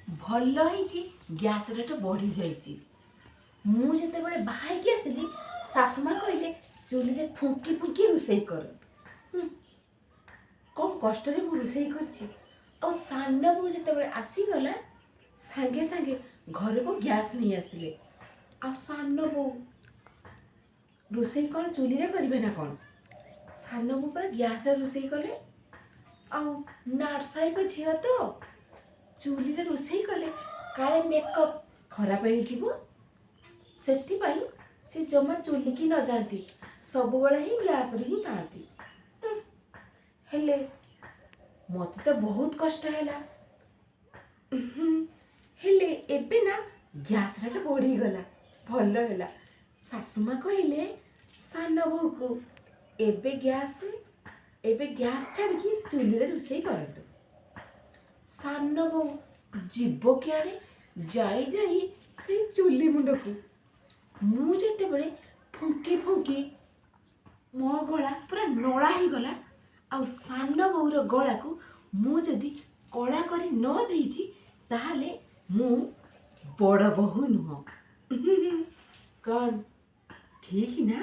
ଭଲ ହେଇଛି gas rate ବଢ଼ି ଯାଇଛି। ମୁଁ ଯେତେବେଳେ ବାହାହେଇକି ଆସିଲି ଶାଶୁମା କହିଲେ ଚୁଲିରେ ଫୁଙ୍କି ଫୁଙ୍କି ରୋଷେଇ କର। କମ୍ କଷ୍ଟରେ ମୁଁ ରୋଷେଇ କରିଛି। ଆଉ ସାନ ବୋଉ ଯେତେବେଳେ ଆସିଗଲା ସାଙ୍ଗେ ସାଙ୍ଗେ ଘରକୁ ଗ୍ୟାସ୍ ନେଇ ଆସିଲେ। ଆଉ ସାନ ବୋଉ ରୋଷେଇ କ'ଣ ଚୁଲିରେ କରିବେ ନା କ'ଣ? ସାନ ବୋଉ ପୁରା ଗ୍ୟାସ୍ରେ ରୋଷେଇ କଲେ। ଆଉ ନାର୍ସ ସାହିବ ଝିଅ ତ ଚୁଲିରେ ରୋଷେଇ କଲେ କାଳେ ମେକଅପ୍ ଖରାପ ହେଇଯିବ, ସେଥିପାଇଁ ସେ ଜମା ଚୁଲିକି ନ ଯାଆନ୍ତି, ସବୁବେଳେ ହିଁ ଗ୍ୟାସ୍ରେ ହିଁ ଥାଆନ୍ତି। ହେଲେ ମୋତେ ତ ବହୁତ କଷ୍ଟ ହେଲା। ହେଲେ ଏବେ ନା ଗ୍ୟାସ୍ ରେଟ୍ ବଢ଼ିଗଲା, ଭଲ ହେଲା। ଶାଶୁମା କହିଲେ ସାନ ବୋହୂକୁ ଏବେ ଗ୍ୟାସ୍ ଛାଡ଼ିକି ଚୁଲିରେ ରୋଷେଇ କରନ୍ତୁ। ସାନ ବୋଉ ଯିବ କିଆଡ଼େ ଯାଇ ଯାଇ ସେଇ ଚୁଲି ମୁଣ୍ଡକୁ। ମୁଁ ଯେତେବେଳେ ଫୁଙ୍କି ଫୁଙ୍କି ମୋ ଗଳା ପୁରା ନଳା ହେଇଗଲା। ଆଉ ସାନ ବୋଉର ଗଳାକୁ ମୁଁ ଯଦି କଳା କରି ନ ଦେଇଛି ତାହେଲେ ମୁଁ ବଡ଼ ବୋହୂ ନୁହଁ। କ'ଣ ଠିକ୍ ନା?